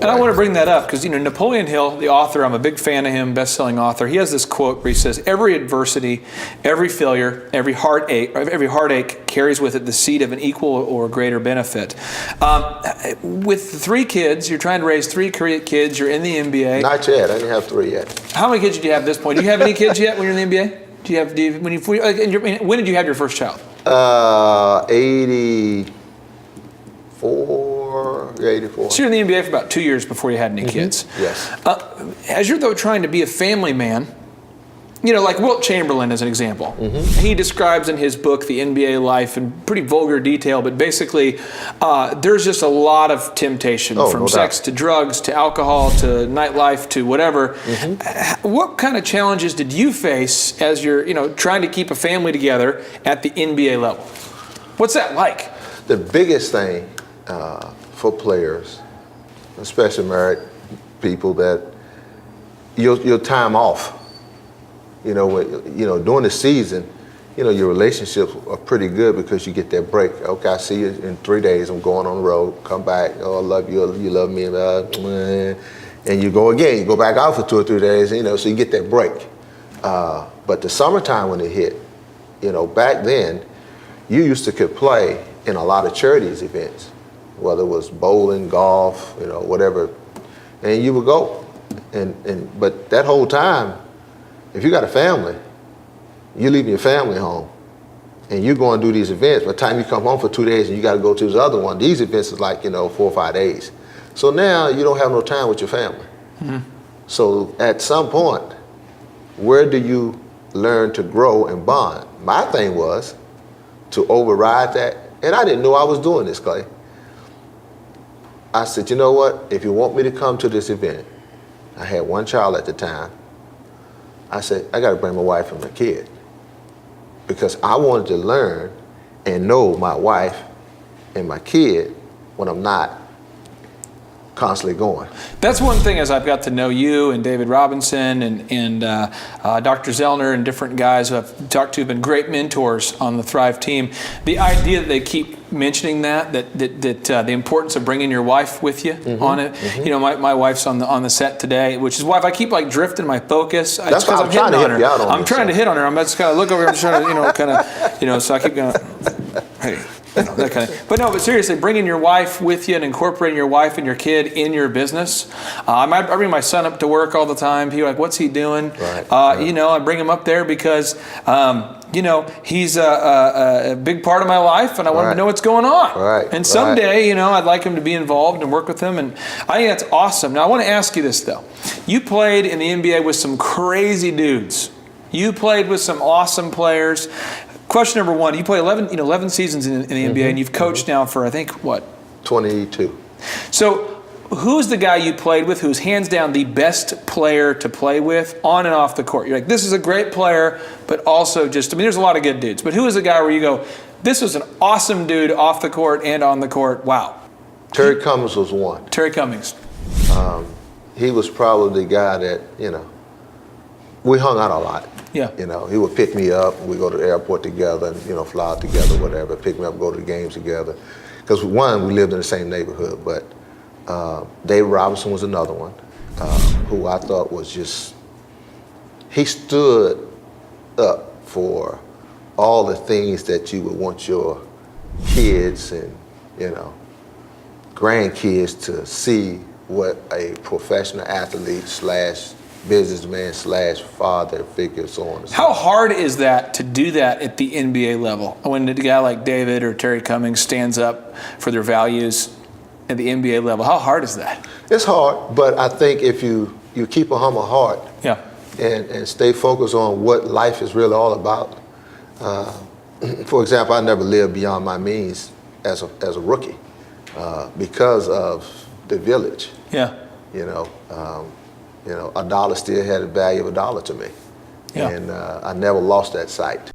And I want to bring that up because, Napoleon Hill, the author, I'm a big fan of him, best-selling author. He has this quote where he says, every adversity, every failure, every heartache carries with it the seed of an equal or greater benefit. With 3 kids, you're trying to raise 3 kids, you're in the NBA. Not yet. I didn't have 3 yet. How many kids did you have at this point? Do you have any kids yet when you're in the NBA? When did you have your first child? 84. So you're in the NBA for about 2 years before you had any kids. Yes. As you're though trying to be a family man, like Wilt Chamberlain as an example. He describes in his book, The NBA Life, in pretty vulgar detail, but basically there's just a lot of temptation from sex to drugs to alcohol to nightlife to whatever. What kind of challenges did you face as you're trying to keep a family together at the NBA level? What's that like? The biggest thing for players, especially married people, that your time off. During the season, your relationships are pretty good because you get that break. Okay, I see you in 3 days. I'm going on the road. Come back. Oh, I love you. You love me. And you go again. You go back out for 2 or 3 days. So you get that break. But the summertime when it hit, back then, you used to could play in a lot of charities events, whether it was bowling, golf, whatever, and you would go. But that whole time, if you got a family, you leave your family home, and you go and do these events. By the time you come home for 2 days and you got to go to this other one, these events is like 4 or 5 days. So now you don't have no time with your family. So at some point, where do you learn to grow and bond? My thing was to override that, and I didn't know I was doing this, Clay. I said, you know what? If you want me to come to this event, I had 1 child at the time. I said, I got to bring my wife and my kid because I wanted to learn and know my wife and my kid when I'm not constantly going. That's one thing as I've got to know you and David Robinson and Dr. Zoellner and different guys who I've talked to have been great mentors on the Thrive team. The idea that they keep mentioning that the importance of bringing your wife with you on it. My wife's on the set today, which is why if I keep drifting my focus, it's because I'm hitting on her. I'm trying to hit on her. I'm just kind of look over here and trying to, so I keep going, hey. That kind of. But seriously, bringing your wife with you and incorporating your wife and your kid in your business. I bring my son up to work all the time. People are like, what's he doing? Right. I bring him up there because, he's a big part of my life and I want him to know what's going on. Right. And someday, I'd like him to be involved and work with him. And I think that's awesome. Now, I want to ask you this, though. You played in the NBA with some crazy dudes. You played with some awesome players. Question number 1, you play 11 seasons in the NBA, and you've coached now for, I think, what? 22. So who's the guy you played with who's hands down the best player to play with on and off the court? You're like, this is a great player, but also there's a lot of good dudes. But who is the guy where you go, this was an awesome dude off the court and on the court, wow. Terry Cummings was one. Terry Cummings. He was probably the guy that, we hung out a lot. Yeah. He would pick me up, we go to the airport together and, fly out together, whatever, pick me up, go to the games together. Because one, we lived in the same neighborhood, but Dave Robinson was another one who I thought was he stood up for all the things that you would want your kids and, grandkids to see what a professional athlete / businessman / father figure, so on and so forth. How hard is that to do that at the NBA level? When a guy like David or Terry Cummings stands up for their values at the NBA level, how hard is that? It's hard, but I think if you keep a humble heart and stay focused on what life is really all about. For example, I never lived beyond my means as a rookie because of the village. Yeah. A dollar still had the value of a dollar to me. Yeah. And I never lost that sight.